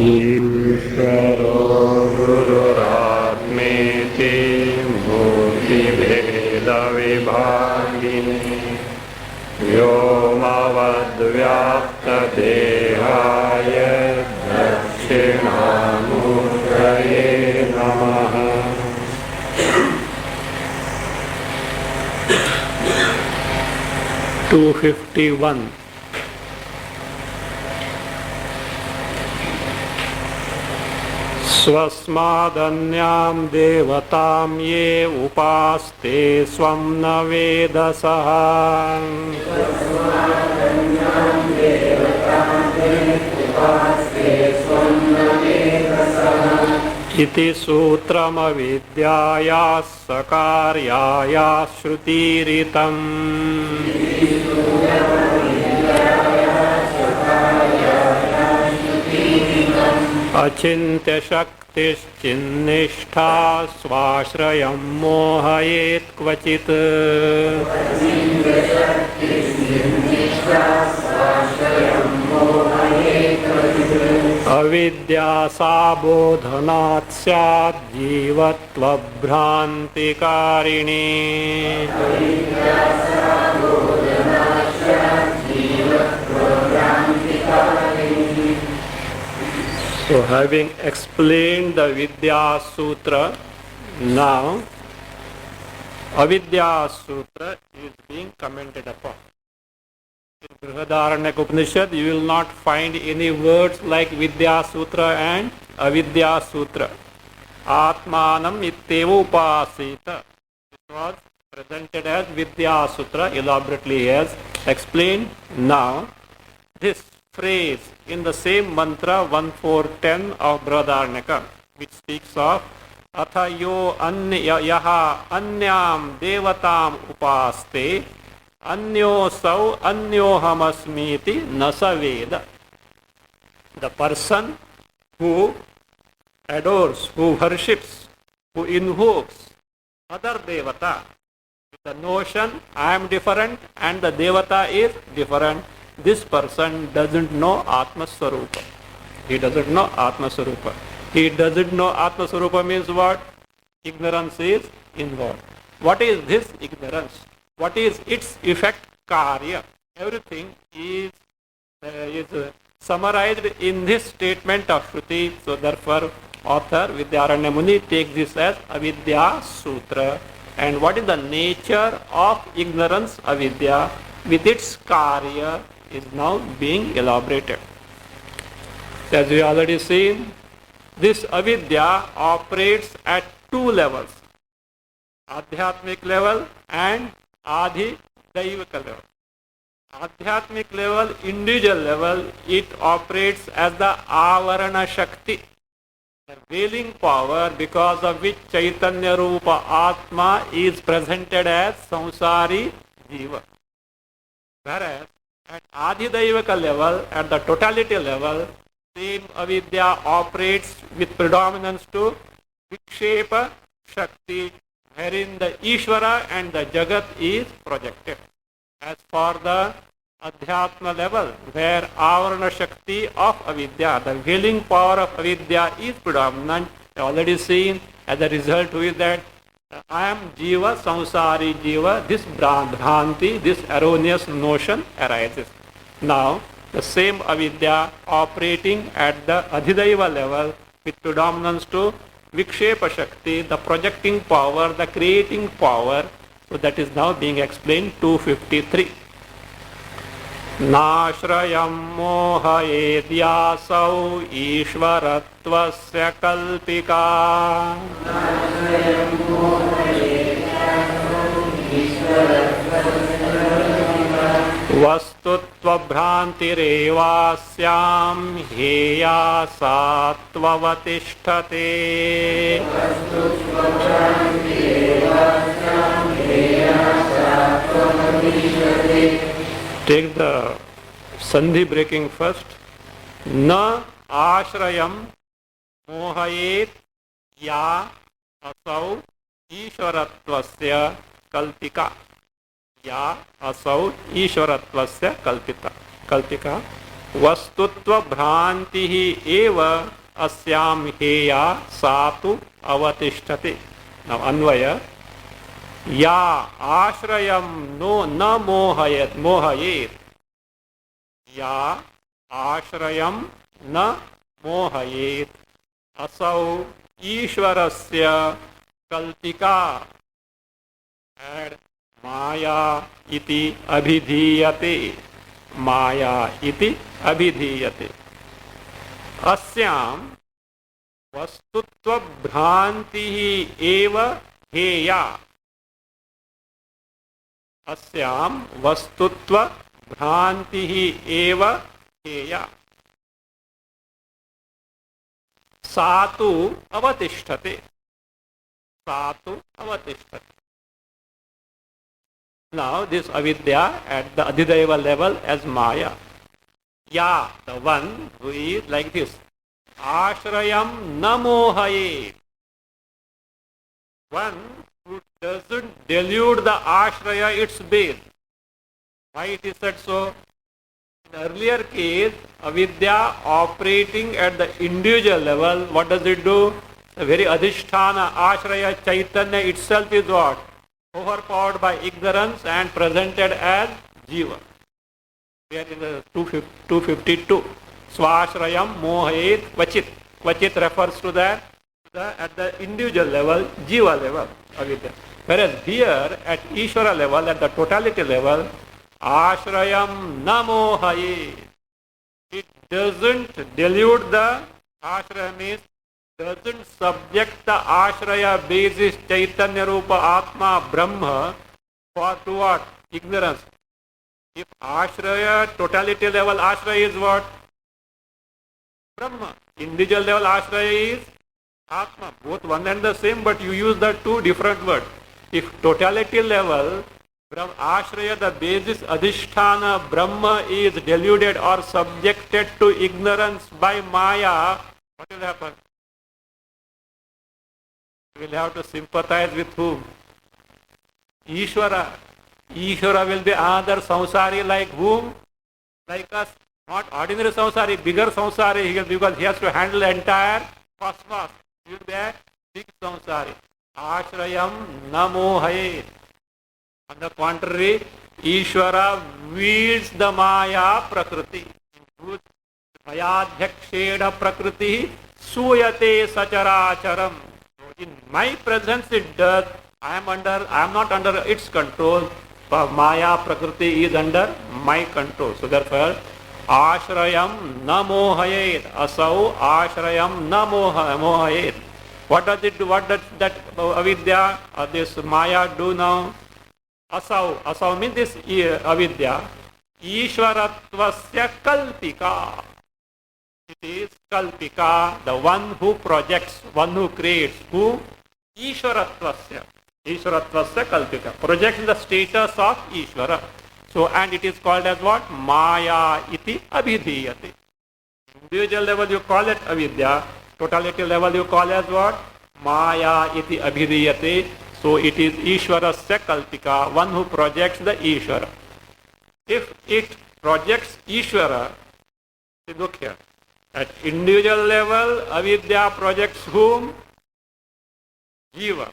ईश्वरो गुरुरात्मेति मूर्तिभेदविभागिने व्योमवद्व्याप्तदेहाय दक्षिणामूर्तये नमः। (251) स्वस्मादन्यां देवतां ये उपास्ते स्वं न वेदसः इति सूत्रमविद्यायाः सकार्यायाः श्रुतिरितम्। अचिन्त्य शक्तिश्चिन्निष्ठा स्वाश्रयं मोहयेत् क्वचित् अविद्या सा बोधनात् स्यात् जीवत्वभ्रान्तिकारिणी। So having explained the Vidya Sutra, now Avidya Sutra is being commented upon. In Brihadaranyaka Upanishad, you will not find any words like Vidya Sutra and Avidya Sutra. Atmanam itteva upasita. It was presented as Vidya Sutra, elaborately as explained. Now, this phrase in the same mantra 1.4.10 of Brihadaranyaka, which speaks of Atha yo yaha anyam devatam upaste anyo sau anyohamasmiti nasaveda. The person who adores, who worships, who invokes other devata with the notion I am different and the devata is different, this person doesn't know Atma Swarupa. He doesn't know Atma Swarupa. He doesn't know Atma Swarupa means what? Ignorance is involved. What is this ignorance? What is its effect? Karya. Everything is summarized in this statement of Shruti. So therefore, author Vidyaranya Muni takes this as Avidya Sutra. And what is the nature of ignorance, avidya, with its karya, is now being elaborated. As we already seen, this avidya operates at two levels, Adhyatmic level and Adhidaivika level. Adhyatmic level, individual level, it operates as the Avarana Shakti, the veiling power because of which Chaitanya Rupa Atma is presented as Samsari Jiva. Whereas at Adhidaivaka level, at the totality level, same avidya operates with predominance to Vikshepa Shakti, wherein the Ishvara and the Jagat is projected. As for the Adhyatma level, where Avarana Shakti of avidya, the veiling power of avidya is predominant, we already seen as a result who is that I am Jiva, Samsari Jiva, this Bhranti, this erroneous notion arises. Now, the same avidya operating at the Adhidaiva level with predominance to Vikshepa Shakti, the projecting power, the creating power. So that is now being explained 253. Nashrayam mohayedyasau ishvaratvasya kalpika vastutva bhrantirevasyam heya sattvavatishthate. Take the sandhi breaking first. Na ashrayam mohayet ya asau ishvaratvasya kalpika. Ya asau ishvaratvasya kalpika. वस्तुत्व भ्रांति एव अस्याम हेया सातु अवतिष्ठते. Now अन्वय. या आश्रयम no न मोहयेत. या आश्रयम न मोहयेत असौ ईश्वरस्य कल्पिका and माया इति अभिधीयते. माया इति अभिधीयते. अस्याम वस्तुत्व भ्रांति एव हेया. अस्याम वस्तुत्व भ्रांति एव हेया. सातु अवतिष्ठते. सातु अवतिष्ठते. Now this avidya at the adhidaiva level as Maya. Ya, the one who is like this. Ashrayam namohaye. One who doesn't delude the ashraya, its base. Why it is said so? In earlier case, avidya operating at the individual level, what does it do? The very adhisthana, ashraya, chaitanya itself is what? Overpowered by ignorance and presented as jiva. We are in the 252. Swashrayam mohayet kvachit. Kvachit refers to that at the individual level, jiva level, avidya. Whereas here at Ishvara level, at the totality level, ashrayam na mohayet. It doesn't delude the ashraya, means doesn't subject the ashraya basis chaitanya rupa atma brahma for to what? Ignorance. If ashraya, totality level ashraya is what? Brahma. Individual level ashraya is atma. Both one and the same, but you use the two different words. If totality level ashraya, the basis adhisthana brahma is deluded or subjected to ignorance by maya, what will happen? We will have to sympathize with whom? Ishvara. Ishvara will be another samsari like whom? Like us. Not ordinary samsari, bigger samsari, because he has to handle the entire cosmos. He will be a big samsari. Ashrayam namohaye. On the contrary, Ishvara wields the maya prakriti. Mayadhyaksheda prakriti suyate sacharacharam. In my presence it does. I am not under its control. But Maya Prakriti is under my control. So therefore, Ashrayam na mohayet. Asau Ashrayam na mohayet. What does it do? What does that avidya, this Maya do now? Asau means this avidya. Ishvaratvasya kalpika. It is kalpika, the one who projects, one who creates, who Ishvaratvasya. Ishvaratvasya kalpika. Projects the status of Ishvara. So, and it is called as what? Maya iti abhidhiyate. Individual level you call it avidya. Totality level you call as what? Maya iti abhidhiyate. So it is Ishvarasya kalpika, one who projects the Ishvara. If it projects Ishvara, see, look here. At individual level, avidya projects whom? Jiva.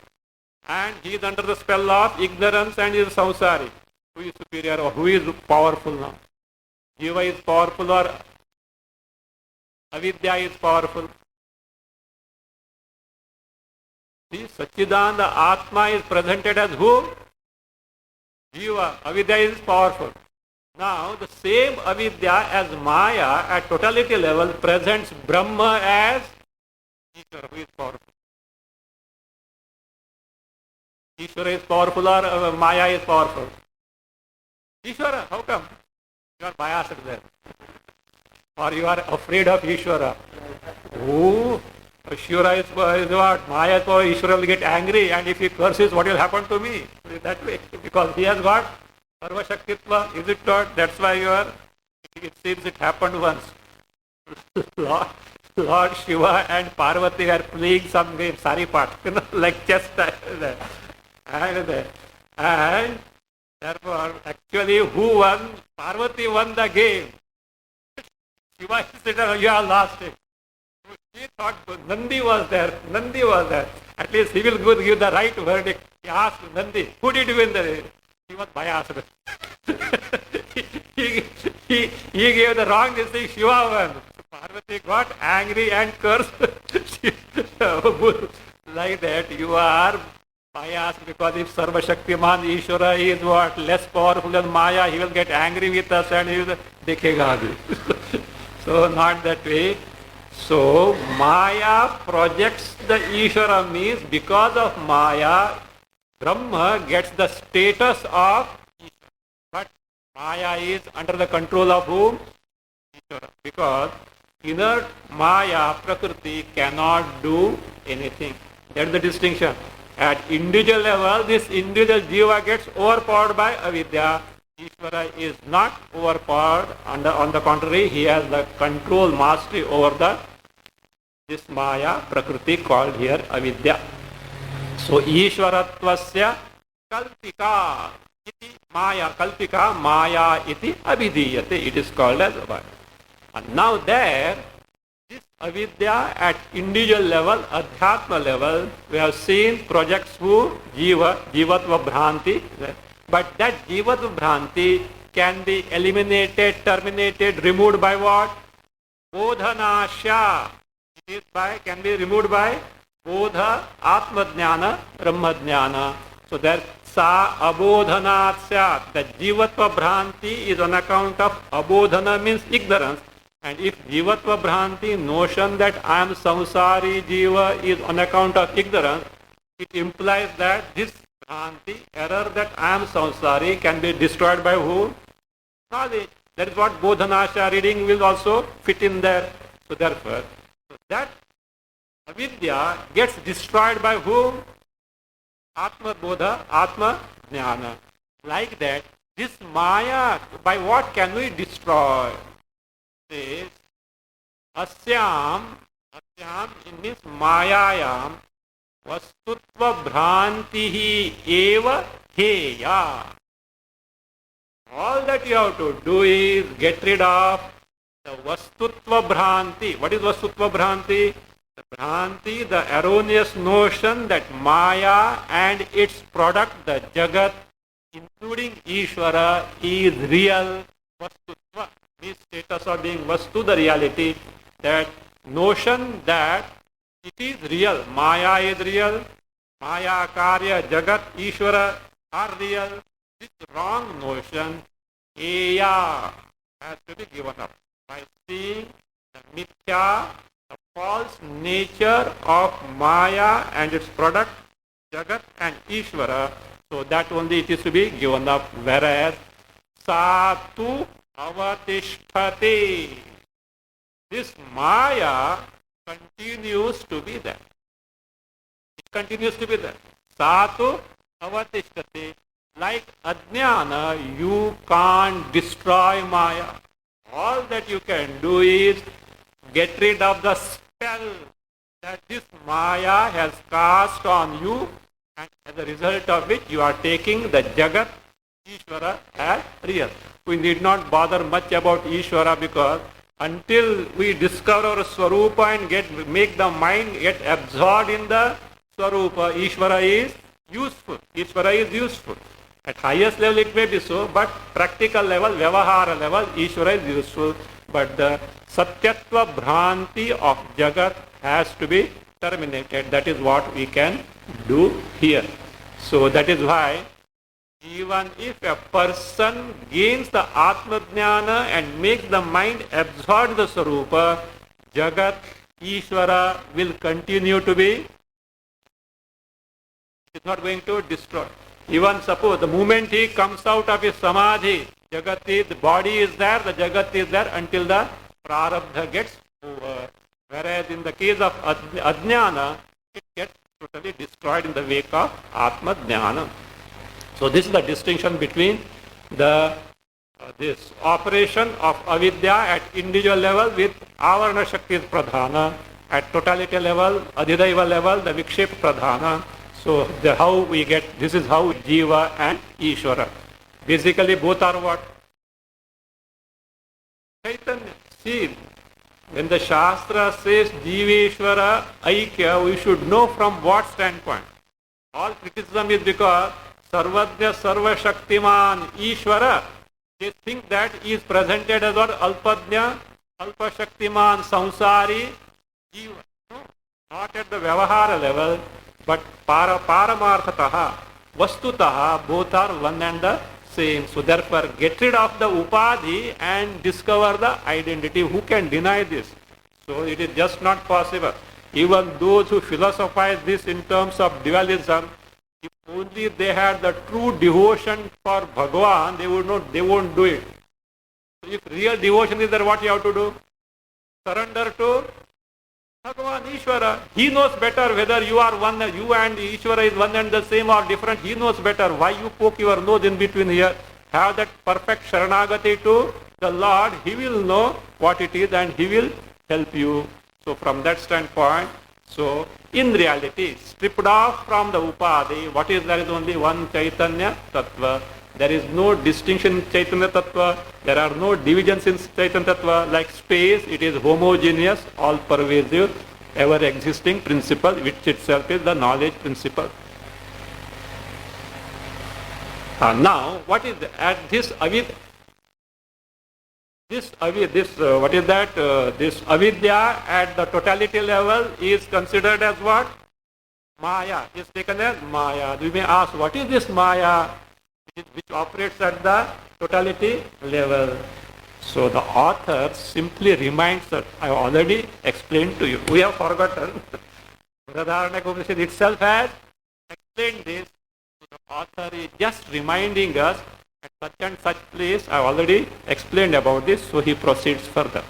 And he is under the spell of ignorance and is samsari. Who is superior or who is powerful now? Jiva is powerful or avidya is powerful? See, Satchidananda Atma is presented as who? Jiva. Avidya is powerful. Now, the same avidya as Maya at totality level presents Brahma as Ishvara, who is powerful. Ishvara is powerful or Maya is powerful? Ishvara, how come? You are biased there. Or you are afraid of Ishvara. Oh, Ishvara is what? Maya is power, Ishvara will get angry, and if he curses, what will happen to me? That way, because he has got Sarva Shaktitva, is it not? That's why you are, it seems it happened once. Lord Shiva and Parvati were playing some game, Saripat, like chess. And therefore, actually, who won? Parvati won the game. Shiva is sitting, you have lost it. He thought Nandi was there. Nandi was there. At least he will give the right verdict. He asked Nandi, who did you win the? He was biased. he gave the wrong thing. Shiva won. Parvati got angry and cursed. Like that, you are biased because if Sarva Shaktiman Ishvara is what? Less powerful than Maya, he will get angry with us and he will dekhega abhi. So not that way. So Maya projects the Ishvara means because of Maya, Brahma gets the status of Ishvara. But Maya is under the control of whom? Ishvara. Because inert Maya, Prakriti cannot do anything. That's the distinction. At individual level, this individual jiva gets overpowered by avidya. Ishvara is not overpowered. On the contrary, he has the control, mastery over this Maya, Prakriti called here avidya. So Ishvaratvasya kalpika iti Maya, kalpika Maya iti abhidiyate. It is called as Maya. And now there, this avidya at individual level, adhyatma level, we have seen projects who? Jivatva Bhranti. But that Jivatva Bhranti can be eliminated, terminated, removed by what? Bodhanasya. It is can be removed by Bodha, Atma Jnana, Brahma Jnana. So there, Sa Abodhanasya. The Jivatva Bhranti is on account of Abodhana means ignorance. And if Jivatva Bhranti, notion that I am samsari jiva is on account of ignorance, it implies that this Bhranti, error that I am samsari can be destroyed by who? Knowledge. That is what Bodhanasya reading will also fit in there. So therefore, that avidya gets destroyed by whom? Atma Bodha, Atma Jnana. Like that, this Maya, by what can we destroy? Says, Asyam means Mayayam, Vastutva Bhrantihi eva heya. All that you have to do is get rid of the Vastutva Bhranti. What is Vastutva Bhranti? The Bhranti, the erroneous notion that Maya and its product, the Jagat, including Ishvara, is real. Vastutva means status of being Vastu, the reality. That notion that it is real. Maya is real. Maya, Karya, Jagat, Ishvara are real. This wrong notion, Eya, has to be given up by seeing the mithya, the false nature of Maya and its product, Jagat and Ishvara. So that only it is to be given up. Whereas, Satu Avatishthate, this Maya continues to be there. It continues to be there. Satu Avatishthate. Like Ajnana, you can't destroy Maya. All that you can do is get rid of the spell that this Maya has cast on you, and as a result of which you are taking the Jagat, Ishvara as real. We need not bother much about Ishvara because until we discover our Swarupa and make the mind get absorbed in the Swarupa, Ishvara is useful. Ishvara is useful. At highest level it may be so, but practical level, Vyavahara level, Ishvara is useful. But the Satyatva Bhranti of Jagat has to be terminated. That is what we can do here. So that is why even if a person gains the Atma Jnana and makes the mind absorb the Sarupa, Jagat, Ishvara will continue to be, it is not going to destroy. Even suppose the moment he comes out of his samadhi, Jagat is, the body is there, the Jagat is there until the prarabdha gets over. Whereas in the case of Ajnana, it gets totally destroyed in the wake of Atma Jnana. So this is the distinction between this operation of avidya at individual level with avarana shakti is pradhana, at totality level, adhidaiva level, the vikshep pradhana. So how we get, this is how jiva and Ishvara. Basically both are what? Chaitanya. See, when the Shastra says Jiveshwara Aikya, we should know from what standpoint. All criticism is because Sarvajna Sarva Shaktiman Ishvara, they think that he is presented as what Alpadnya, Alpa Shaktiman, Samsari, Jiva. No, not at the Vyavahara level, but Paramarthataha, Vastutaha, both are one and the same. So therefore, get rid of the Upadhi and discover the identity. Who can deny this? So it is just not possible. Even those who philosophize this in terms of dualism, if only they had the true devotion for Bhagavan, they won't do it. So if real devotion is there, what you have to do? Surrender to Bhagavan, Ishvara. He knows better whether you are one, you and Ishvara is one and the same or different. He knows better. Why you poke your nose in between here? Have that perfect Sharanagati to the Lord. He will know what it is and He will help you. So from that standpoint, so in reality, stripped off from the Upadhi, what is there is only one Chaitanya Tattva. There is no distinction in Chaitanya Tattva. There are no divisions in Chaitanya Tattva. Like space, it is homogeneous, all-pervasive, ever-existing principle, which itself is the knowledge principle. Now, what is at this avidya? This avidya at the totality level is considered as what? Maya. Is taken as Maya. We may ask, what is this Maya which operates at the totality level? So the author simply reminds that I already explained to you. We have forgotten. Shuddhabodhananda Upanishad itself has explained this. The author is just reminding us at such and such place. I already explained about this. So he proceeds further.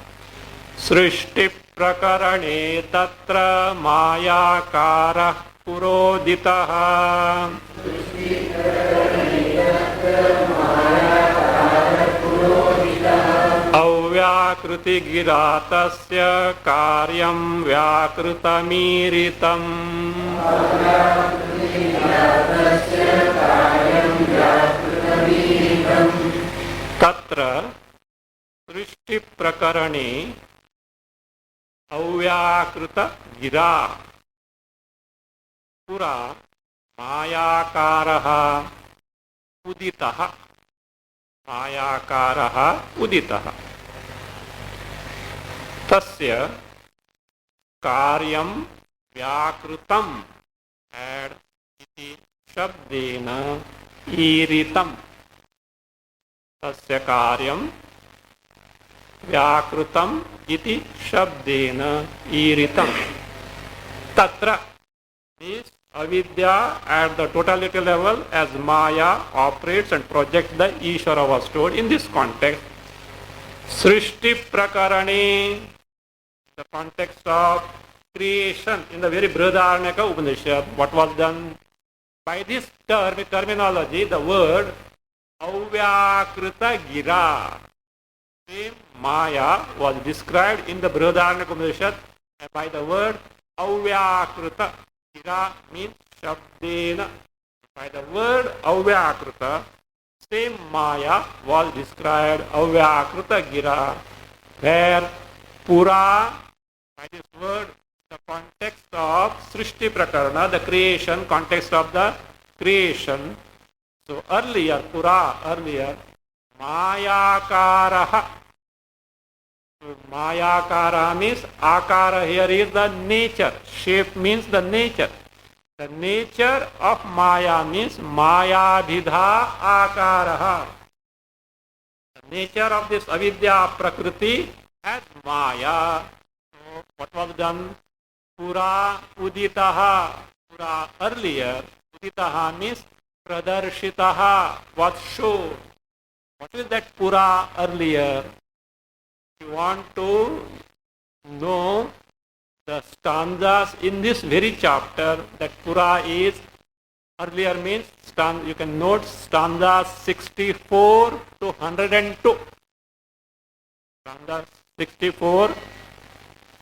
Srishti prakarane tatra mayakara puroditaha अव्याकृति गिरातस्य कार्यं व्याकृतमीरितम् तत्र सृष्टि प्रकरणे अव्याकृत गिरा पुरा मायाकारः उदितः मायाकारः उदितः तस्य कार्यं व्याकृतम् add इति शब्देन ईरितम् तस्य कार्यं व्याकृतम् इति शब्देन ईरितम् तत्र is avidya at the totality level as Maya operates and projects the Ishvara was told in this context. Srishti prakarane, the context of creation in the very Brihadaranyaka Upanishad, what was done by this terminology, the word Avyakrita Gira, same Maya was described in the Brihadaranyaka Upanishad by the word Avyakrita. Gira means Shabdena. By the word Avyakrita, same Maya was described Avyakrita Gira, where Pura, by this word, the context of Srishti Prakarana, the creation, context of the creation. So earlier, Mayakaraha. So Mayakara means Akara here is the nature. Shape means the nature. The nature of Maya means Maya Bidha Akaraha. The nature of this avidya Prakriti as Maya. So what was done? Pura Uditaha. Pura earlier. Uditaha means Pradarshitaha was shown. What is that Pura earlier? You want to know the stanzas in this very chapter that Pura is earlier means you can note stanzas 64 to 102. Stanzas 64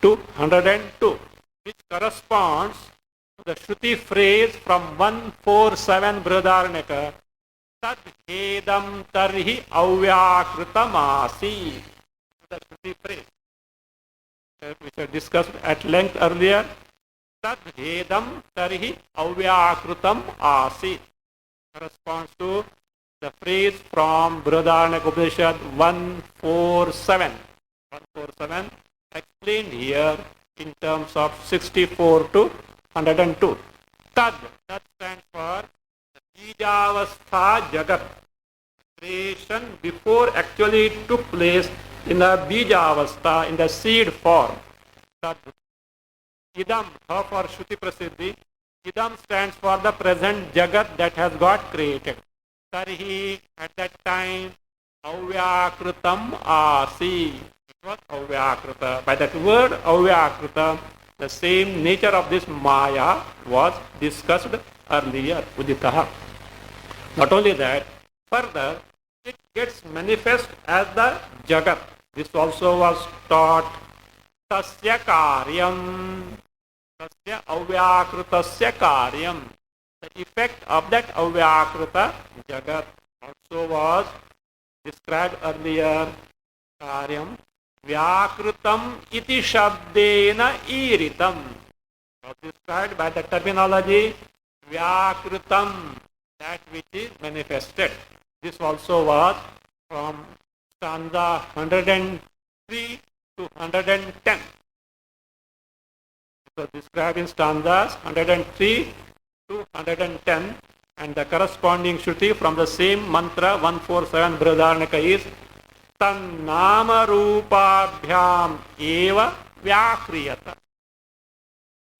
to 102, which corresponds to the Shruti phrase from 147 Brihadaranyaka. Tad hedam tarhi avyakritamasi. The Shruti phrase. which I discussed at length earlier. Tad Vedam Tarhi Avyakrutam Asit corresponds to the phrase from Brihadaranyaka Upanishad 147. 147 explained here in terms of 64 to 102. Tad, that stands for the Bijavastha Jagat. Creation before actually it took place in the Bijavastha, in the seed form. Tad. Idam, for Shruti Prasiddhi. Idam stands for the present Jagat that has got created. Tarhi, at that time, Avyakrutam Asi. It was Avyakruta. By that word Avyakruta, the same nature of this Maya was discussed earlier, Uditaha. Not only that, further, it gets manifest as the Jagat. This also was taught. Tasya Karyam. Tasya Avyakrutasya Karyam. The effect of that Avyakruta Jagat also was described earlier. Karyam Vyakrutam iti Shabdena Iritam. Was described by the terminology Vyakrutam, that which is manifested. This also was from stanza 103 to 110. So described in stanzas 103 to 110, and the corresponding Shruti from the same mantra 147 Brihadaranyaka is Tannama Rupabhyam Eva Vyakriyata.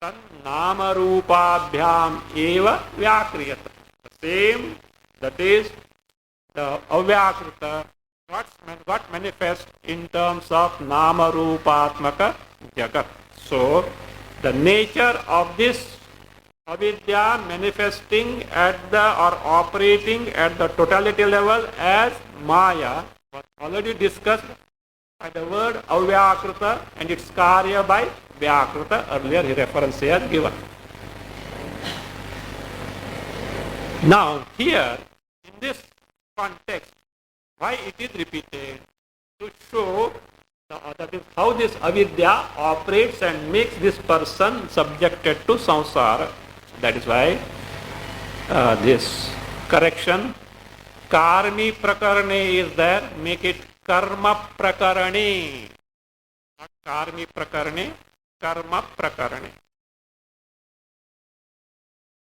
Tannama Rupabhyam Eva Vyakriyata. The same, that is the Avyakrita, what manifests in terms of Nama Rupatmaka Jagat. So the nature of this avidya manifesting at the or operating at the totality level as Maya was already discussed by the word Avyakrita and its karya by Vyakrita. Earlier he reference here given. Now here in this context, why it is repeated? To show that is how this avidya operates and makes this person subjected to samsara. That is why this correction, karmi prakarane is there, make it karma prakarane. Not karmi prakarane, karma prakarane.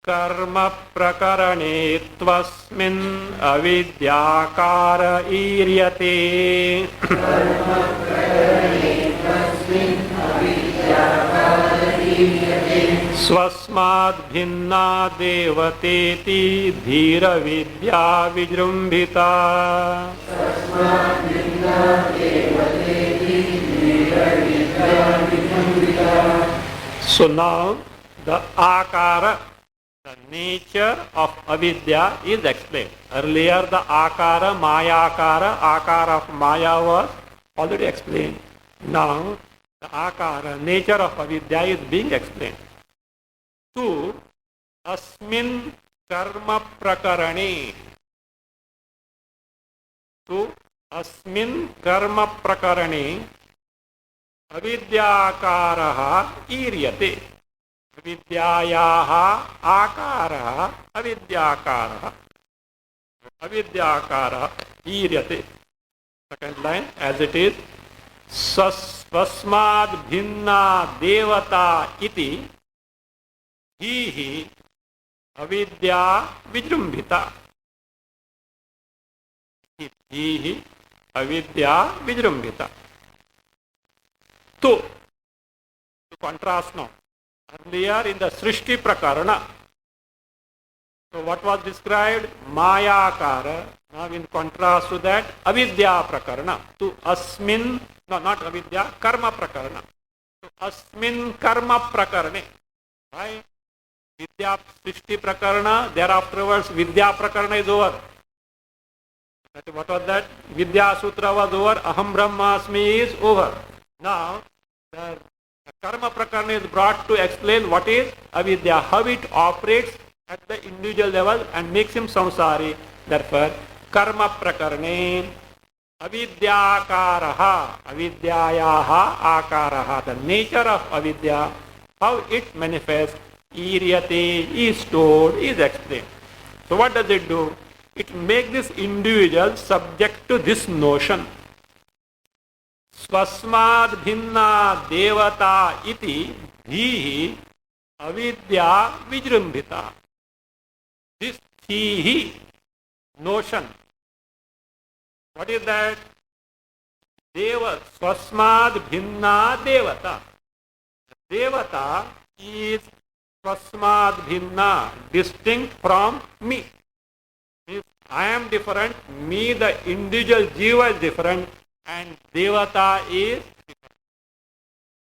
Karma prakarane tvasmin avidyakara iryate. Karma prakarane tvasmin avidyakara iryate. Swasmad bhinna devateti dhira vidya vijrumbhita. Swasmad bhinna devateti dhira vidya vijrumbhita. So now the akara, the nature of avidya is explained. Earlier the akara, mayakara, akara of maya was already explained. Now the akara, nature of avidya is being explained. Tu asmin karma prakarane. Tu asmin karma prakarane avidyakaraha iryate. Avidyayaha akaraha avidyakaraha. Avidyakaraha iryate. Second line as it is. Swasmad bhinna devata iti hi avidya vijrumbhita. Hi avidya vijrumbhita. To contrast now. Earlier in the Srishti Prakarana. So what was described? Mayakara. Now in contrast to that, Avidya Prakarana. To asmin, no not Avidya, Karma Prakarana. To asmin Karma Prakarane. Right? Vidya Srishti Prakarana, thereafterwards Vidya Prakarana is over. What was that? Vidya Sutra was over, Aham Brahmasmi is over. Now the Karma Prakarana is brought to explain what is avidya, how it operates at the individual level and makes him samsari. Therefore, Karma Prakarane Avidyakaraha, avidyayaha akaraha, the nature of avidya, how it manifests, iryate, is told, is explained. So what does it do? It makes this individual subject to this notion. Swasmad bhinna devata iti dhihi avidya vijrumbhita. This dhihi notion. What is that? Deva, swasmad bhinna devata. Devata is swasmad bhinna, distinct from me. If I am different, me the individual jiva is different, and devata is different.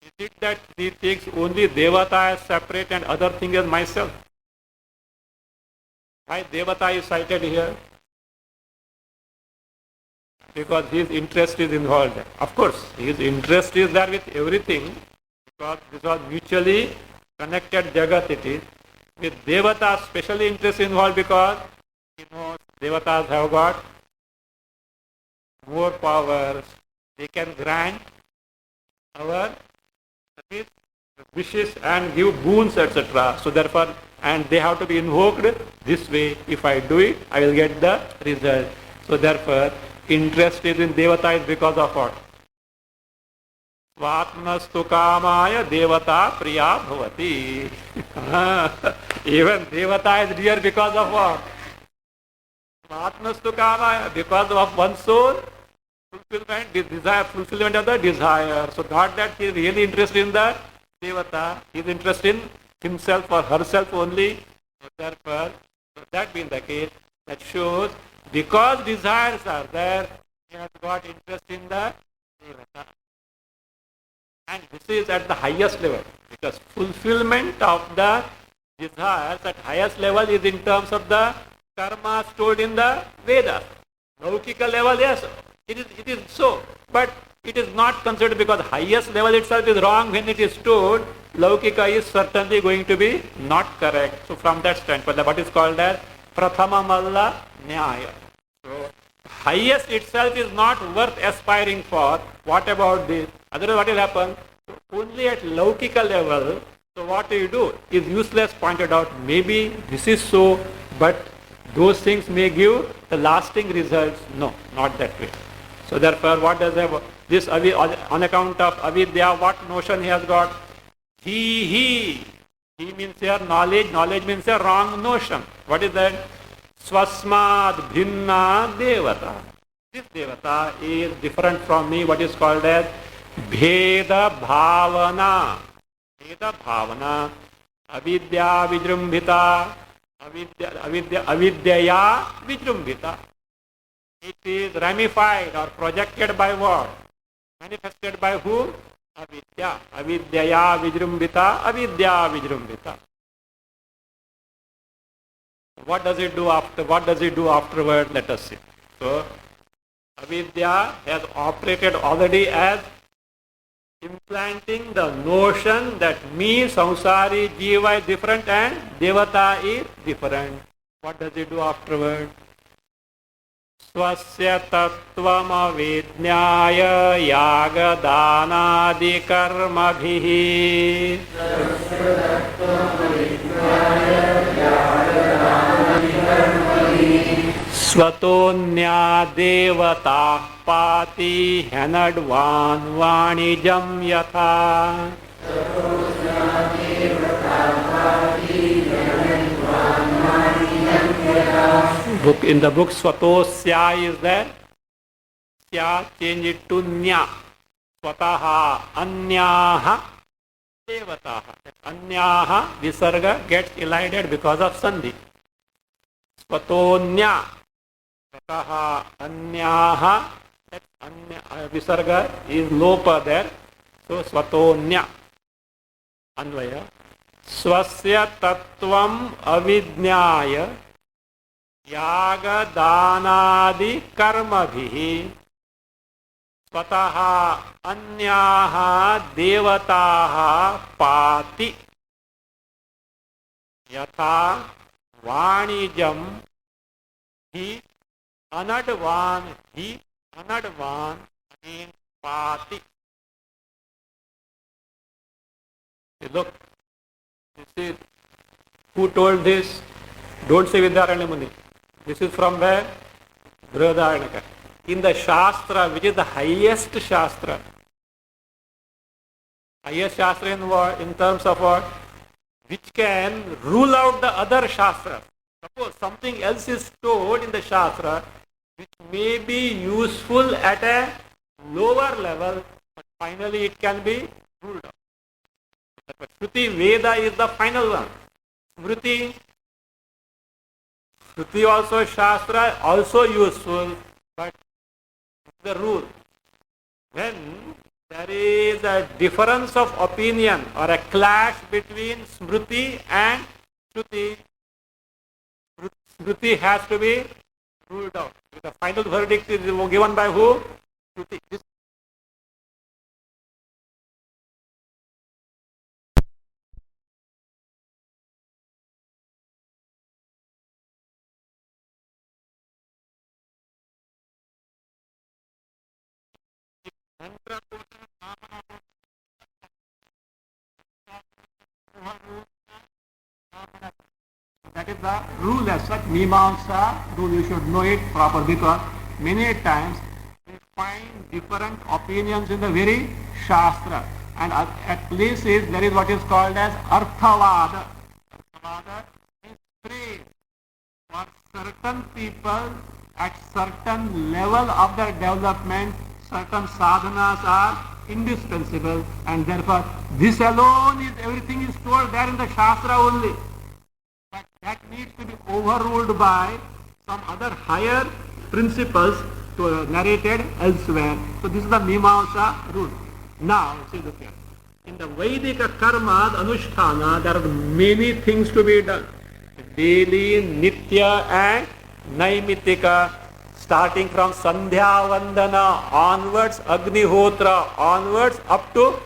Is it that he takes only devata as separate and other thing as myself? Why devata is cited here? Because his interest is involved. Of course, his interest is there with everything, because this was mutually connected Jagat it is. With Devata, specially interest involved because, Devatas have got more powers. They can grant our wishes and give boons, etc. So therefore, and they have to be invoked this way. If I do it, I will get the result. So therefore, interest is in Devata is because of what? Svatmastu kamaya devata priya bhavati. Even devata is dear because of what? Svatmastu kamaya, because of one's soul, fulfillment, desire, fulfillment of the desire. So not that he is really interested in the devata, he is interested in himself or herself only. So therefore, that being the case, that shows because desires are there, he has got interest in the devata. And this is at the highest level, because fulfillment of the desires at highest level is in terms of the karma stored in the Vedas. Laukika level, yes, it is so, but it is not considered, because highest level itself is wrong when it is stored. Laukika is certainly going to be not correct. So from that standpoint, what is called as Prathama Malla Nyaya. So highest itself is not worth aspiring for. What about this? Otherwise what will happen? Only at Laukika level, so what do you do? Is useless pointed out. Maybe this is so, but those things may give the lasting results. No, not that way. So therefore, what does this on account of avidya, what notion he has got? He means here knowledge. Knowledge means a wrong notion. What is that? Swasmad bhinna devata. This devata is different from me. What is called as Bheda Bhavana. Bheda Bhavana. Avidya Vijrumbhita. Avidyaya Vijrumbhita. It is ramified or projected by what? Manifested by who? Avidya. Avidyaya Vijrumbhita. Avidya Vijrumbhita. What does it do after? What does it do afterward? Let us see. So, avidya has operated already as implanting the notion that me, samsari, jiva is different and devata is different. What does it do afterward? Swasya tattvam avidnyaya yagadhanadi karmabhihi Svatonya devata pati hanadvan vanijam yatha. Book in the book Swatosya is there. Sya change it to nya. Swataha anyaha devataha. Anyaha visarga gets elided because of sandhi. Swatonya. Swataha anyaha. Visarga is lopa there. So swatonya. Anvaya. Swasya tattvam avidnyaya yaga danadi karmabhihi swataha anyaha devataha pati yatha vanijam hi anadvan hi Anadvan in Pati. Look, this is who told this? Don't say Vidyaranya Muni. This is from where? Brihadaranyaka. In the Shastra, which is the highest Shastra. Highest Shastra in what? In terms of what? Which can rule out the other Shastra. Suppose something else is told in the Shastra, which may be useful at a lower level, but finally it can be ruled out. But Shruti Veda is the final one. Smriti also Shastra, also useful, but the rule. When there is a difference of opinion or a clash between Smriti and Shruti, Smriti has to be ruled out. The final verdict is given by who? Shruti. That is the rule as such, Mimamsa rule. You should know it proper, because many times we find different opinions in the very Shastra, and at places there is what is called as Arthavada. Arthavada is praise for certain people at certain level of their development. Certain sadhanas are indispensable, and therefore this alone is, everything is told there in the Shastra only. But that needs to be overruled by some other higher principles narrated elsewhere. So this is the Mimamsa rule. Now, see, look here. In the Vedic karma, Anusthana, there are many things to be done. Daily, Nitya and Naimitika. Starting from Sandhya Vandana onwards, Agnihotra onwards, up to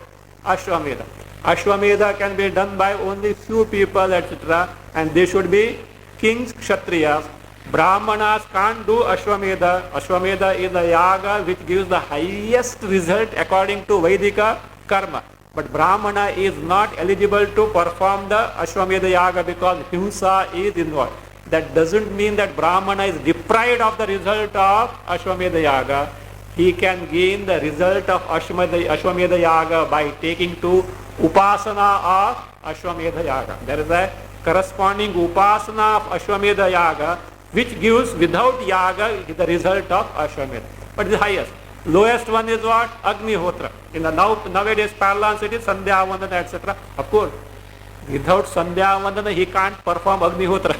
Ashwamedha. Ashwamedha can be done by only few people, etc. And they should be kings, Kshatriyas. Brahmanas can't do Ashwamedha. Ashwamedha is the yaga which gives the highest result according to Vedika karma. But Brahmana is not eligible to perform the Ashwamedha yaga because Himsa is involved. That doesn't mean that Brahmana is deprived of the result of Ashwamedha Yaga. He can gain the result of Ashwamedha Yaga by taking to Upasana of Ashwamedha Yaga. There is a corresponding Upasana of Ashwamedha Yaga which gives without Yaga the result of Ashwamedha. But the highest. Lowest one is what? Agnihotra. In the nowadays parlance it is Sandhya Vandana, etc. Of course, without Sandhya Vandana, he can't perform Agnihotra.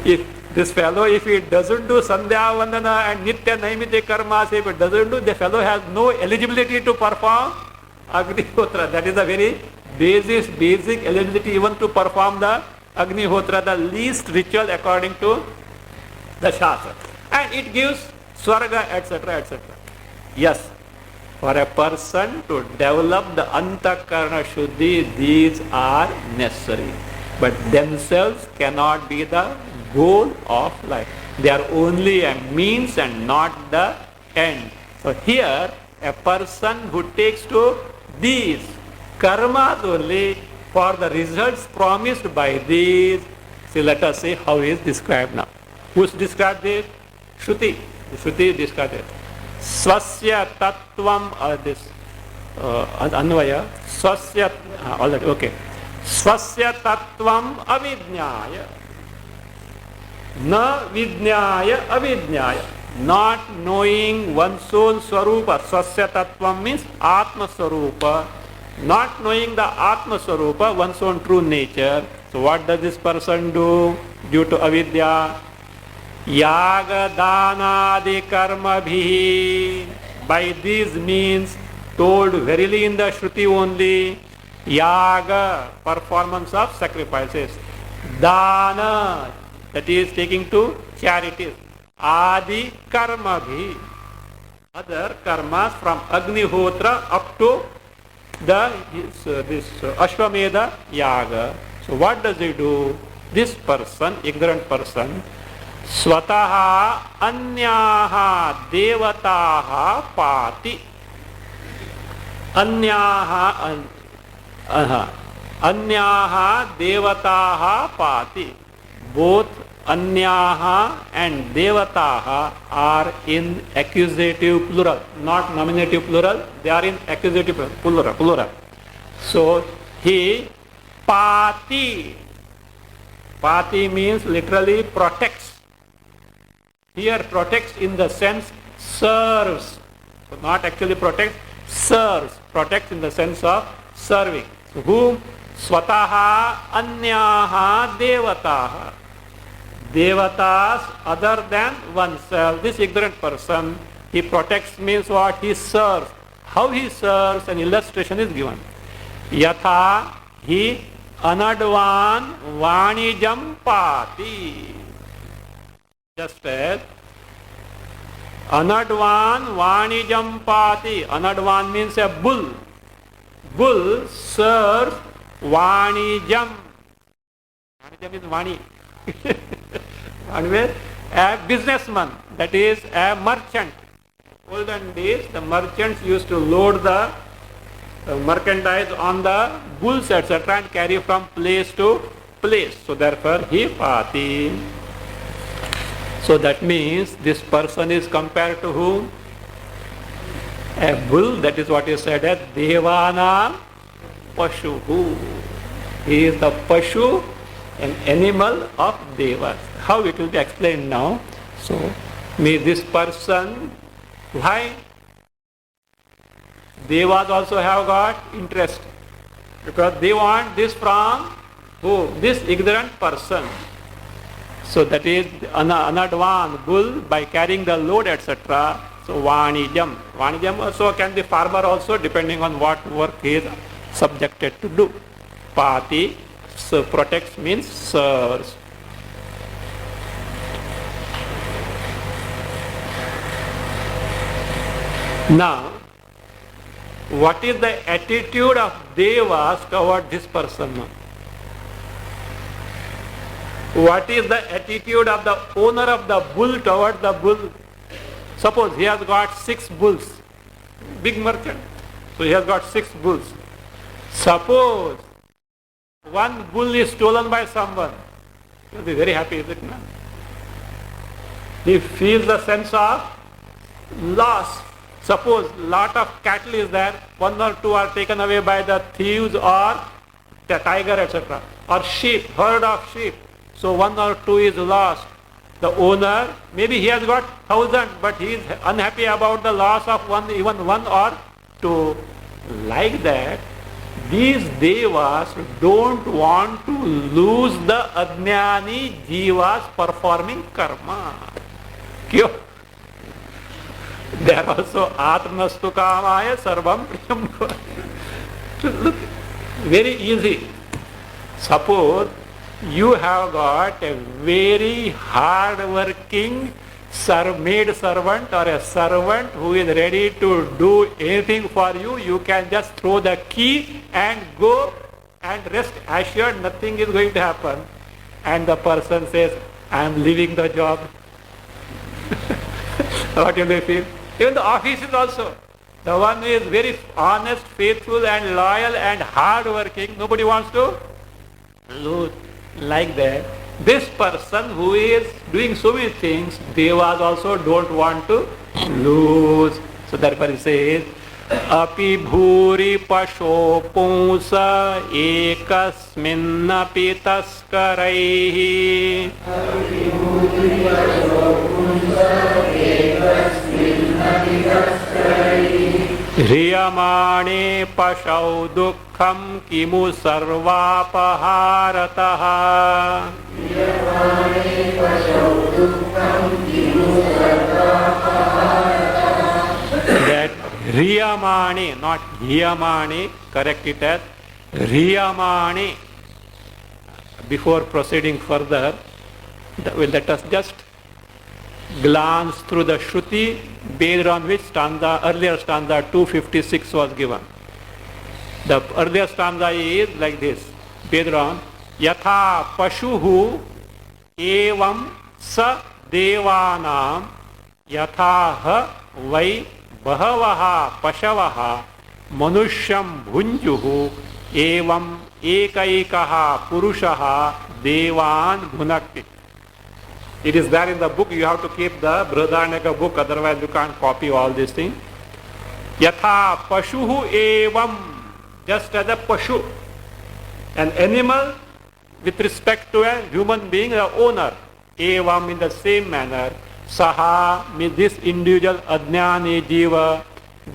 If this fellow, if he doesn't do Sandhya Vandana and Nitya Naimite Karmas, if it doesn't do, the fellow has no eligibility to perform Agnihotra. That is the very basic eligibility even to perform the Agnihotra, the least ritual according to the Shastra. And it gives Swarga, etc., etc. Yes. For a person to develop the Antakarana Shuddhi, these are necessary. But themselves cannot be the goal of life. They are only a means and not the end. So here, a person who takes to these karmas only for the results promised by these, see, let us see how he is described now. Who's described this? Shruti. Shruti described it. Swasya tattvam, this Anvaya, Swasya, already, okay. Swasya tattvam avidnyaya, na vidnyaya avidnyaya. Not knowing one's own swarupa. Swasya tattvam means Atma swarupa. Not knowing the Atma swarupa, one's own true nature. So what does this person do due to avidya? Yaga danadi karma bhi. By these means, told verily in the Shruti only, yaga, performance of sacrifices. Dana, that is taking to charities. Adi karma bhi. Other karmas from Agnihotra up to this Ashwamedha yaga. So what does he do? This person, ignorant person, स्वतः अन्याः देवताः पाति. अन्याः devataah पाति. Both अन्याः and devataah are in accusative plural, not nominative plural. They are in accusative plural. So he pati. Pati means literally protects. Here protects in the sense serves. So not actually protects, serves. Protects in the sense of serving. So whom? Swataha anyaha devataha. Devatas other than oneself. This ignorant person, he protects means what? He serves. How he serves, an illustration is given. Yatha hi anadvan vanijam pati. Just as anadvan vanijam pati. Anadvan means a bull. Bull serves vanijam. Vanijam is vani. Anyway, a businessman, that is a merchant. Olden days, the merchants used to load the merchandise on the bulls, etc., and carry from place to place. So therefore, he pati. So that means this person is compared to whom? A bull. That is what is said as Devana Pashuhu. He is the Pashu, an animal of Devas. How it will be explained now. So, may this person, why? Devas also have got interest, because they want this from who? This ignorant person. So that is anadvan, bull, by carrying the load, etc. So vanijam. Vanijam also can be farmer also, depending on what work he is subjected to do. Pati, so protects means serves. Now, what is the attitude of Devas toward this person? What is the attitude of the owner of the bull toward the bull? Suppose he has got 6 bulls, big merchant, so he has got 6 bulls. Suppose one bull is stolen by someone, he will be very happy, is it not? He feels the sense of loss. Suppose lot of cattle is there, 1 or 2 are taken away by the thieves or the tiger, etc. Or sheep, herd of sheep. So 1 or 2 is lost. The owner, maybe he has got 1,000, but he is unhappy about the loss of even 1 or 2. Like that, these devas don't want to lose the ajnani jivas performing karma. Kyo? They are also atmanastu kamaya sarvam priyam. Look, very easy. Suppose you have got a very hard-working maid servant or a servant who is ready to do anything for you. You can just throw the key and go and rest assured nothing is going to happen. And the person says, I am leaving the job. What do they feel? Even the offices also. The one who is very honest, faithful and loyal and hard-working, nobody wants to lose. Like that, this person who is doing so many things, devas also don't want to lose. So therefore he says, api bhuri pasho punsa ekasminnapi taskaraihi hriyamane pashau dukkham kimu sarvapaharataha. That hriyamane, not hiyamane, correct it as hriyamane. Before proceeding further, let us just glance through the Shruti based on which stanza, earlier stanza 256 was given. The earlier stanza is like this, based on Yatha Pashuhu Evam Sa देवानां यथाह वै बहवः पशवः मनुष्यं भुञ्जुः एवं एकैकः पुरुषः देवान् भुनक्ति. It is there in the book. You have to keep the Brihadaranyaka book, otherwise you can't copy all these things. Yatha pashuhu evam, just as a pashu, an animal with respect to a human being, the owner. Evam, in the same manner, saha, this individual ajnani jiva,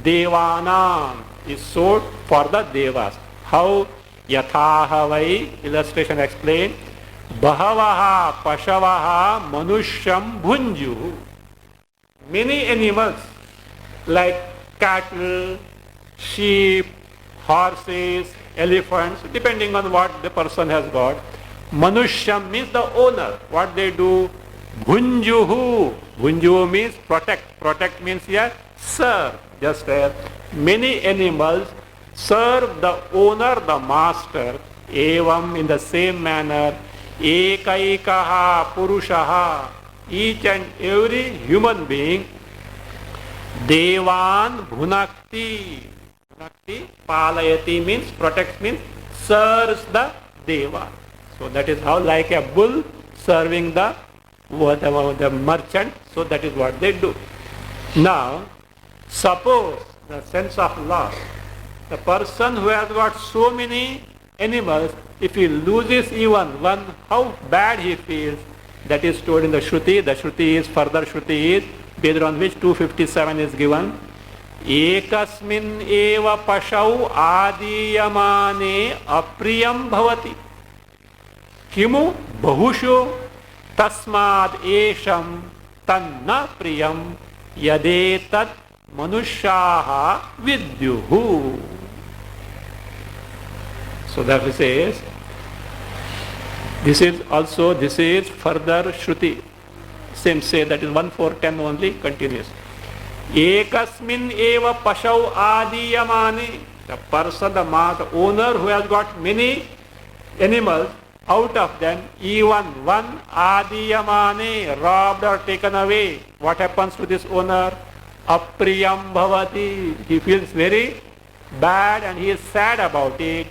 devanam, is sold for the devas. How? Yatha vai, illustration explained. Bahavaha pashavaha manusham bhunju. Many animals like cattle, sheep, horses, elephants, depending on what the person has got. Manusham means the owner. What they do? Bhunjuhu. Bhunjuhu means protect. Protect means here serve. Just as many animals serve the owner, the master. Evam, in the same manner, ekaikaha purushaha, each and every human being, devan bhunakti. Bhunakti, palayati means protects, means serves the deva. So that is how, like a bull serving the merchant. So that is what they do. Now, suppose the sense of loss, the person who has got so many animals, if he loses even one, how bad he feels. That is told in the Shruti. The Shruti is, further Shruti is, based on which 257 is given. Ekasmin eva pashau adiyamane apriyam bhavati. Kimu bahushu tasmad esham tanna priyam yadetat manushaha vidyuhu. So that he says, this is further Shruti. Same say, that is 1:410 only, continues. Ekasmin eva pashau adiyamane. The person, the owner who has got many animals, out of them, even one adiyamane, robbed or taken away. What happens to this owner? Apriyam bhavati. He feels very bad and he is sad about it.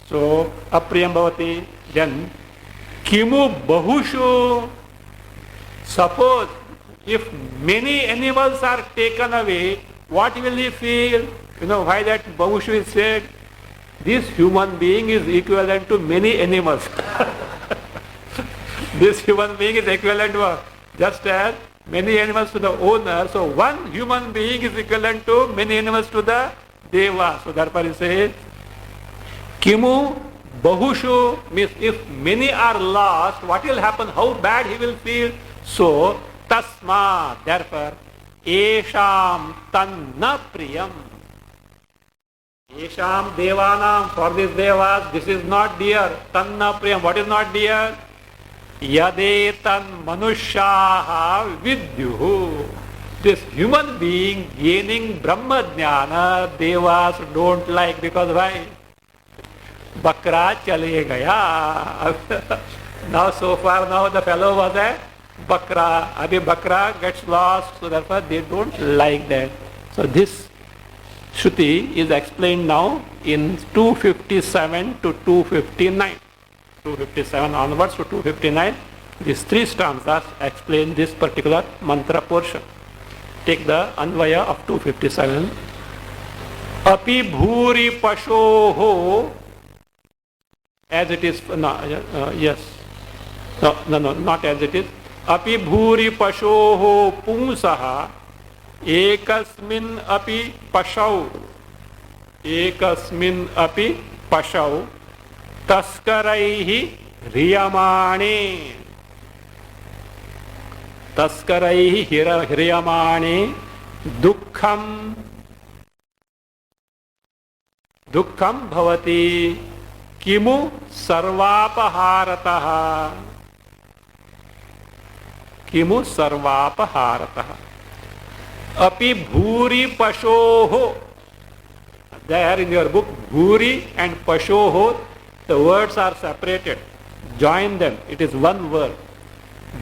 So, apriyam bhavati. Then, kimu bahushu. Suppose if many animals are taken away, what will he feel? You know why that bahushu is said? This human being is equivalent to many animals. This human being is equivalent to just as many animals to the owner. So one human being is equivalent to many animals to the deva. So therefore he says, Kimu bahushu means if many are lost, what will happen? How bad he will feel? So tasma, therefore, esham tanna priyam. Esham devanam, for these devas, this is not dear. Tanna priyam, what is not dear? Yadetan manushaha vidyuhu. This human being gaining Brahma Jnana, devas don't like, because why? Bakra chale gaya. Now so far now the fellow was a Bakra. Abhi Bakra gets lost, so therefore they don't like that. So this Shruti is explained now in 257 to 259. 257 onwards to 259. These three stanzas explain this particular mantra portion. Take the Anvaya of 257. Api bhuri pashoho, as it is, yes. No, not as it is. Api bhuri pashoho pumsaha ekasmin api pashau. Ekasmin api pashau taskaraihi hriyamane. Taskaraihi hriyamane dukkham bhavati kimu sarvapaharataha. Kimu sarvapaharataha. Api bhuri pashoho. There in your book, bhuri and pashoho, the words are separated. Join them. It is one word.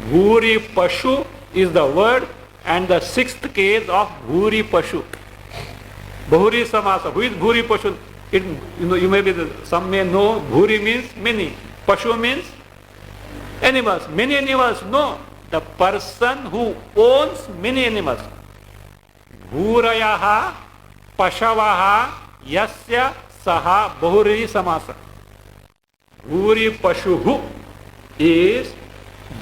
Bhuri pashu is the word and the sixth case of Bhuri Pashu. Bhuri Samasa. Who is Bhuri Pashu? You may be, some may know, Bhuri means many. Pashu means animals. Many animals. No. The person who owns many animals. Bhurayaha Pashavaha Yasya Saha Bhuri Samasa. Bhuri Pashuhu is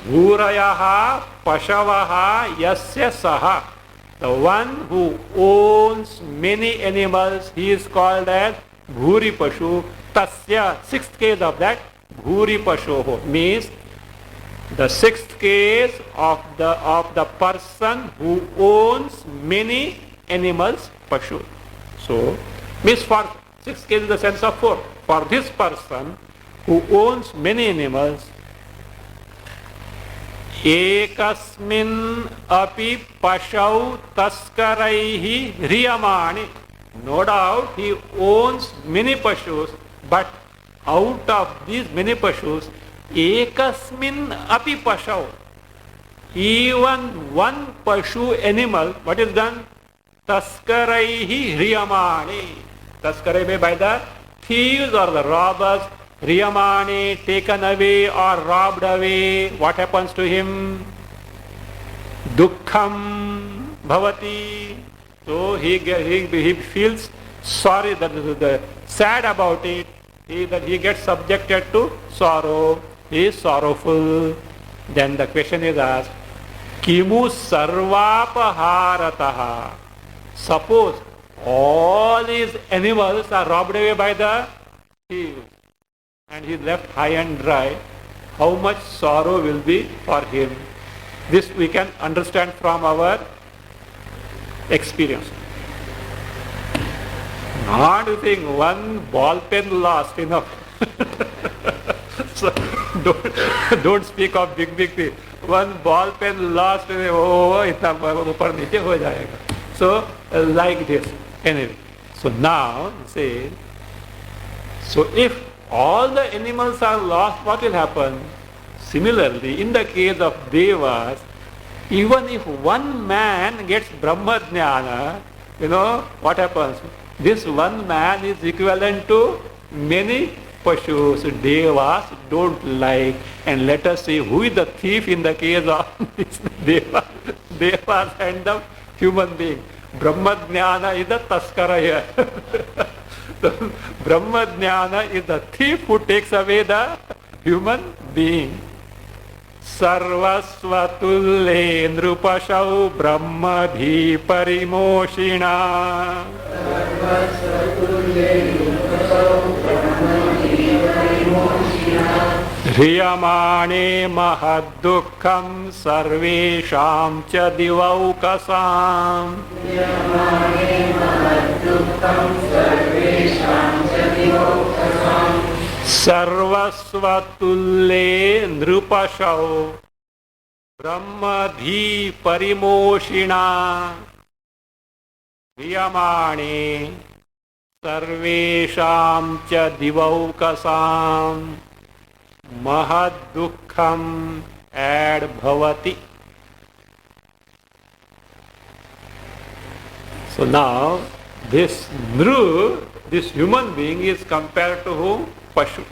Bhurayaha Pashavaha Yasya Saha. The one who owns many animals, he is called as Bhuri Pashu. Tasya, sixth case of that, Bhuri Pashoho, means the sixth case of the person who owns many animals, Pashu. So, means for sixth case in the sense of four. For this person who owns many animals, ekasmin api pashau taskaraihi hriyamani. No doubt he owns many pashus, but out of these many pashus, ekasmin api pashau, even one pashu animal, what is done? Taskaraihi hriyamani. Taskarai by the thieves or the robbers. Hriyamani, taken away or robbed away. What happens to him? Dukkham bhavati. So he feels sorry, sad about it. That he gets subjected to sorrow. He is sorrowful. Then the question is asked, Kimu sarvapaharataha. Suppose all his animals are robbed away by the thieves, and he is left high and dry, how much sorrow will be for him? This we can understand from our experience. Not to think one ball pen lost, enough. So don't speak of big thing. One ball pen lost, itna upar niche ho jayega. So like this. Anyway, so now say, so if all the animals are lost, what will happen? Similarly, in the case of Devas, even if one man gets Brahma Jnana, what happens? This one man is equivalent to many Pashus. Devas don't like. And let us see who is the thief in the case of this Devas and the human being. Brahma Jnana is the taskara here. Brahma Jnana is the thief who takes away the human being. Sarvasvatulle nrupashau brahmadhi parimoshina. Hriyamane mahaddukham sarvesham cha divaukasam. Sarvasvatulle nrupashau brahmadhi parimoshina. Hriyamane sarvesham cha divaukasam. Mahaddukham ad bhavati. So now this Nru, this human being, is compared to whom? Pashu.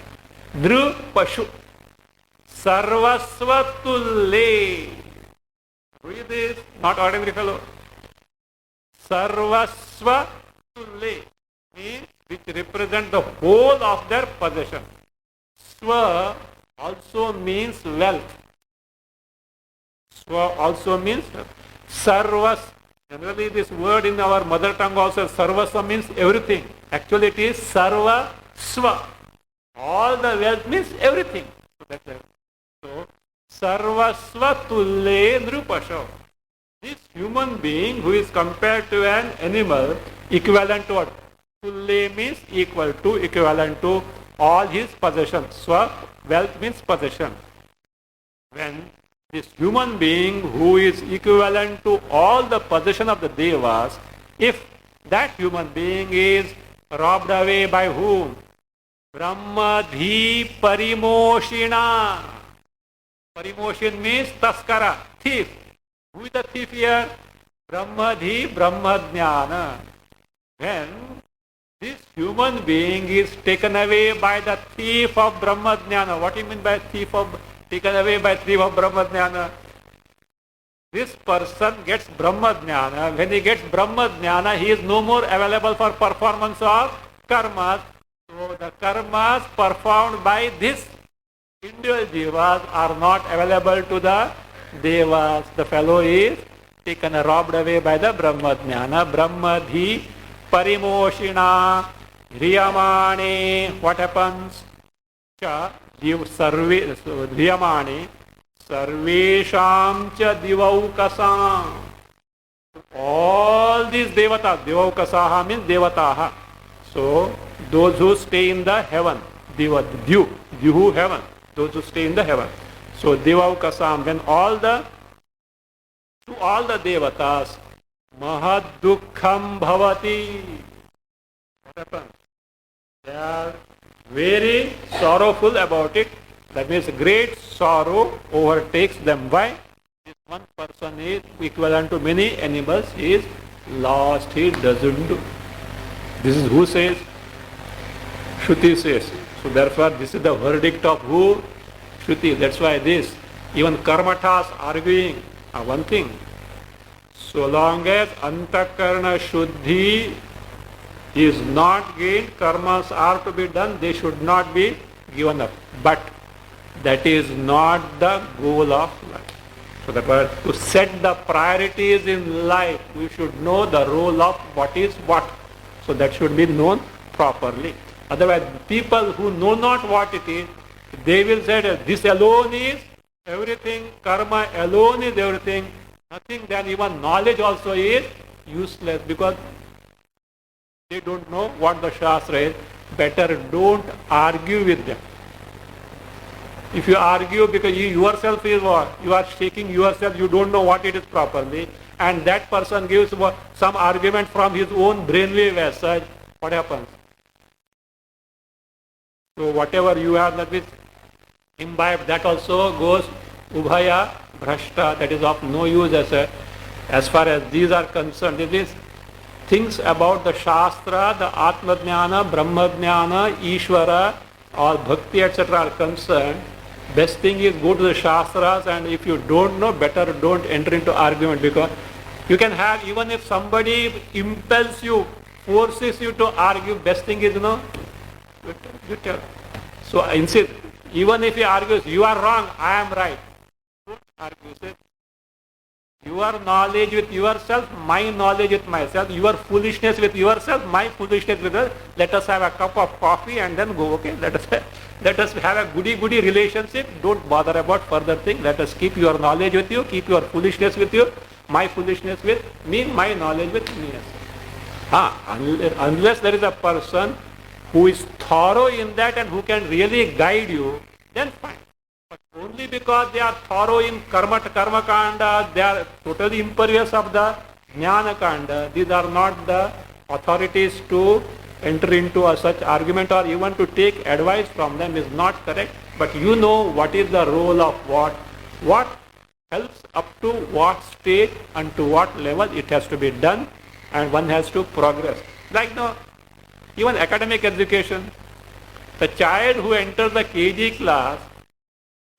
Nru Pashu. Sarvasvatulle. Read this, not ordinary fellow. Sarvasvatulle means which represent the whole of their possession. Swa also means wealth. Swa also means sarvas. Generally this word in our mother tongue also, sarvasva means everything. Actually it is sarva swa. All the wealth means everything. So that's it. So sarvasva tulle nrupasha. This human being who is compared to an animal, equivalent to what? Tulle means equal to, equivalent to all his possessions. Swa, wealth means possession. When this human being who is equivalent to all the possession of the Devas, if that human being is robbed away by whom? Brahmadhi parimoshina. Parimoshin means taskara, thief. Who is the thief here? Brahmadhi Brahmajnana. When this human being is taken away by the thief of Brahmajnana. What do you mean by thief of, taken away by thief of Brahmajnana? This person gets Brahmajnana. When he gets Brahmajnana, he is no more available for performance of karmas. So the karmas performed by this individual jivas are not available to the devas. The fellow is taken, robbed away by the Brahmajnana. Brahmadhi Parimoshina Riyamane. What happens? Riyamane Sarvesham cha Divaukasam. All these devatas, Divaukasaha means devataha. So those who stay in the heaven, Divu heaven, those who stay in the heaven. So Divaukasam, when to all the devatas, Mahadukham bhavati. What happens? They are very sorrowful about it. That means great sorrow overtakes them. Why? This one person is equivalent to many animals. He is lost. He doesn't do. This is who says? Shruti says. So therefore this is the verdict of who? Shruti. That's why this. Even karmatas arguing are one thing. So long as antakarna shuddhi is not gained, karmas are to be done, they should not be given up. But that is not the goal of life. So therefore, to set the priorities in life, we should know the role of what is what. So that should be known properly. Otherwise, people who know not what it is, they will say that this alone is everything, karma alone is everything. Nothing, then even knowledge also is useless because they don't know what the Shastra is. Better don't argue with them. If you argue because you yourself is what? You are shaking yourself, you don't know what it is properly, and that person gives some argument from his own brainwave as such, what happens? So whatever you have that is imbibed, that also goes ubhaya bhrashta, that is of no use as far as these are concerned. It is things about the Shastra, the Atmajnana, Brahmajnana, Ishvara, or Bhakti, etc. are concerned. Best thing is go to the Shastras, and if you don't know, better don't enter into argument, because you can have, even if somebody impels you, forces you to argue, best thing is, you tell. So insist, even if he argues, you are wrong, I am right. Don't argue. Say, your knowledge with yourself, my knowledge with myself, your foolishness with yourself, my foolishness with us. Let us have a cup of coffee and then go, okay? Let us have a goody-goody relationship. Don't bother about further things. Let us keep your knowledge with you, keep your foolishness with you, my foolishness with me, my knowledge with me. Unless there is a person who is thorough in that and who can really guide you, then fine. But only because they are thorough in karma kanda, they are totally impervious of the jnana kanda. These are not the authorities to enter into such argument, or even to take advice from them is not correct. But you know what is the role of what helps up to what stage and to what level it has to be done, and one has to progress. Like even academic education, the child who enters the KG class,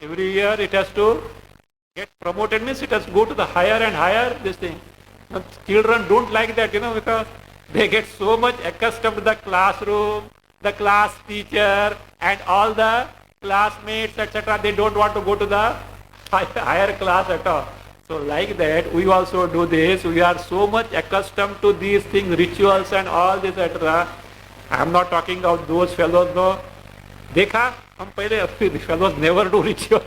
every year it has to get promoted, means it has to go to the higher and higher this thing. Now, children don't like that, because they get so much accustomed to the classroom, the class teacher, and all the classmates, etc. They don't want to go to the higher class at all. So like that, we also do this. We are so much accustomed to these things, rituals and all this, etc. I am not talking of those fellows, no. Dekha, the fellows never do rituals.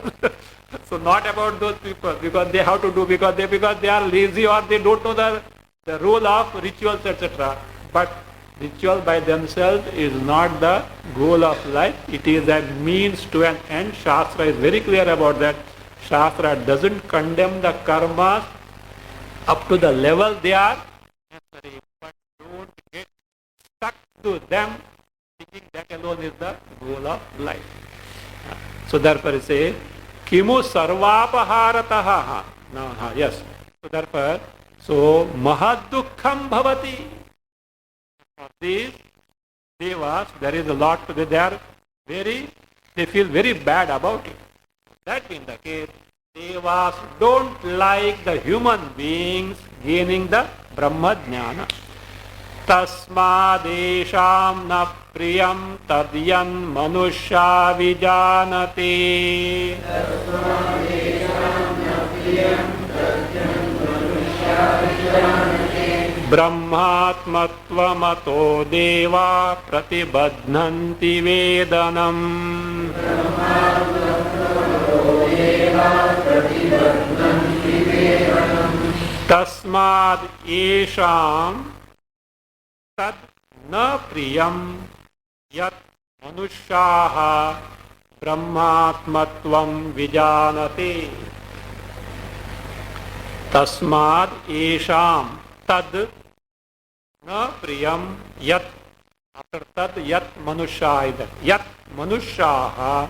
So not about those people, because they have to do, because they are lazy, or they don't know the role of rituals, etc. But ritual by themselves is not the goal of life. It is a means to an end. Shastra is very clear about that. Shastra doesn't condemn the karmas up to the level they are necessary, but don't get stuck to them thinking that alone is the goal of life. So therefore it says, Kimu sarvapaharataha. Yes. therefore, so mahaddukham bhavati. For these devas, there is a lot, they feel very bad about it. That being the case, devas don't like the human beings gaining the Brahma Jnana. Tasmadesham na priyam tadyan manusya vijanate. Brahmatmattvamato deva pratibadhanti vedanam. Tasmad esham tad na priyam yat manusyaha brahmatmatvam vijanate. Tasmad esham tad na priyam yat, after tad yat manusya, yat manusyaha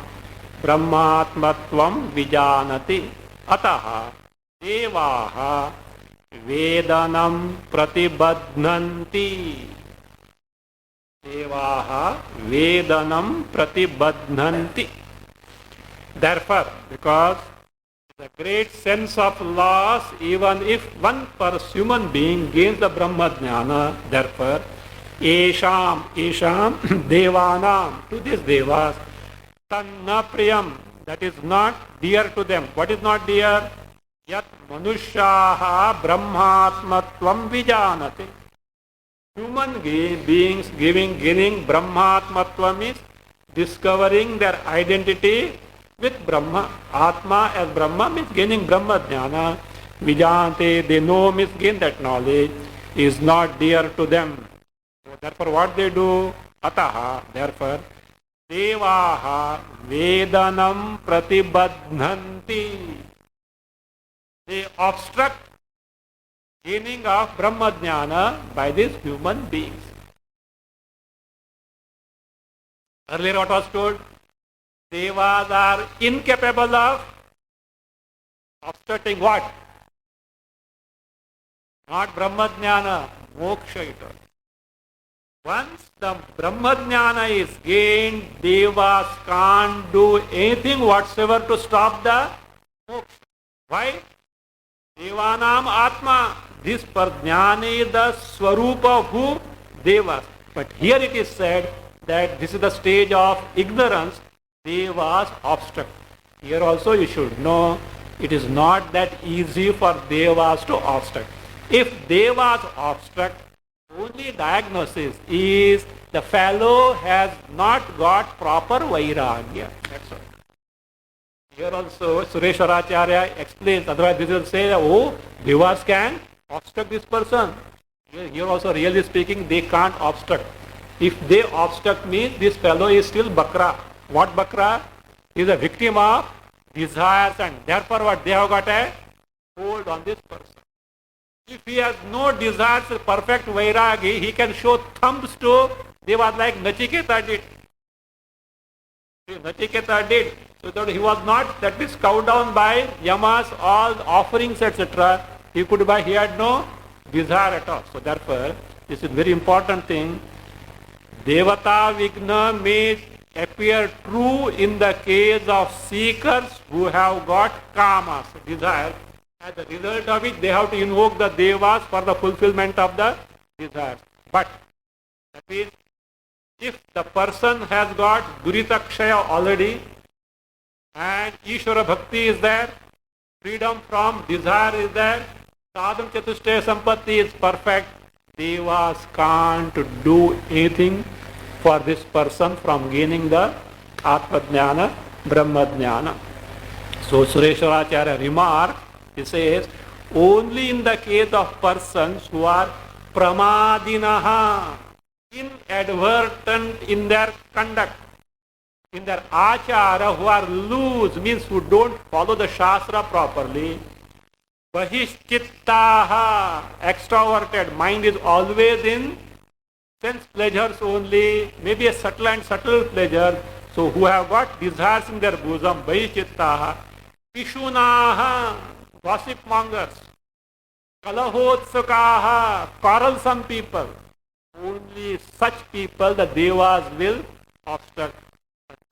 brahmatmatvam vijanati ataha devaha vedanam pratibadhanti. Devaha vedanam pratibadhanti. Therefore, because the great sense of loss, even if one human being gains the Brahma Jnana, therefore, esham devanam, to these devas, tanna priyam, that is not dear to them. What is not dear? Yat manusyaha brahmatmatvam vijanate. Human beings gaining brahmatmatvam is discovering their identity with Brahma. Atma as Brahma means gaining Brahma Jnana. Vijanate, they know, means gain that knowledge, is not dear to them. So therefore what they do? Ataha, therefore, devaha vedanam pratibadhanti. They obstruct gaining of Brahma Jnana by these human beings. Earlier what was told? Devas are incapable of obstructing what? Not Brahma Jnana, moksha it all. Once the Brahma Jnana is gained, devas can't do anything whatsoever to stop the moksha. Why? Devanam Atma. This Jnana is the Swarupa of who? Devas. But here it is said that this is the stage of ignorance. Devas obstruct. Here also you should know it is not that easy for devas to obstruct. If devas obstruct, only diagnosis is the fellow has not got proper vairagya. That's all. Here also Sureshwaracharya explains, otherwise this will say, oh, devas can obstruct this person. Here also really speaking, they can't obstruct. If they obstruct means this fellow is still bakra. What bakra? He is a victim of desires, and therefore what they have got a hold on this person. If he has no desires, perfect vairagi, he can show thumbs to devas like Nachiketa did. Nachiketa did. So that he was not, that is cowed down by yamas, all offerings, etc. He had no desire at all. So therefore, this is very important thing. Devata Vigna may appear true in the case of seekers who have got kamas, desire. As a result of it, they have to invoke the devas for the fulfillment of the desires. But that is, if the person has got Duritakshaya already, and Ishvara Bhakti is there, freedom from desire is there, Sadham Chatushtaya Sampatti is perfect, devas can't do anything for this person from gaining the Atma Jnana, Brahma Jnana. So Sureshwaracharya remarks, he says, only in the case of persons who are pramadinaha, inadvertent in their conduct, in their achara, who are loose, means who don't follow the Shastra properly, bahishchittaha, extroverted, mind is always in sense pleasures only, maybe a subtle pleasure, so who have got desires in their bosom, bahishchittaha, pishunaha, gossip mongers, Kalahotsukaha, quarrelsome people. Only such people the devas will obstruct.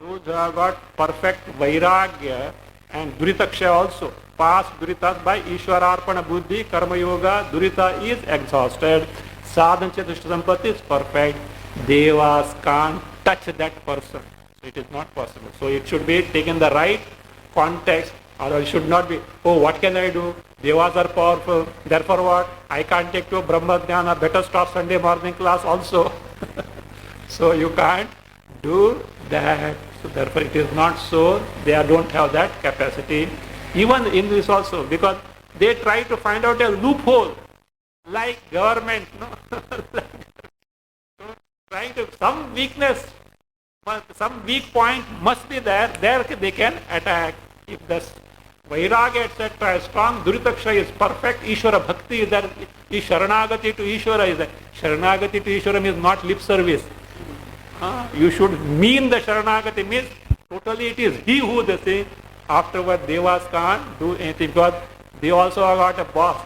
Those who have got perfect vairagya and duritaksha also, past duritas by Ishwararpana buddhi, karma yoga, durita is exhausted. Sadhana chatusha sampatti is perfect. Devas can't touch that person. So it is not possible. So it should be taken the right context, or it should not be, oh, what can I do? Devas are powerful, therefore what? I can't take to Brahma Jnana, better stop Sunday morning class also. So you can't do that. So therefore it is not so. They don't have that capacity. Even in this also, because they try to find out a loophole, like government, no? Trying to, some weakness, some weak point must be there. There they can attack. If the Vairagya etc. is strong, Duritaksha is perfect, Ishvara Bhakti is there, Sharanagati to Ishvara is there. Sharanagati to Ishvara means not lip service. You should mean the Sharanagati, means totally it is he who they say. Afterward Devas can't do anything because they also have got a boss.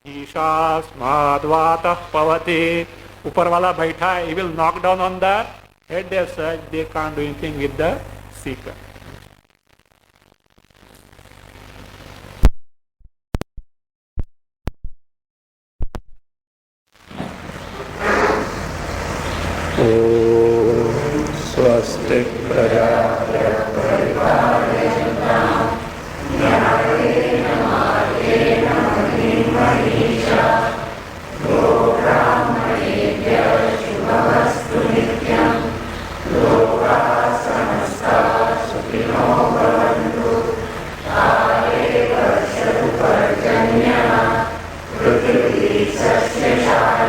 Ishas Madvatah Pavate, Upar wala baitha hai, he will knock down on the head as such, they can't do anything with the seeker. Swastik Prithvi Satyashaya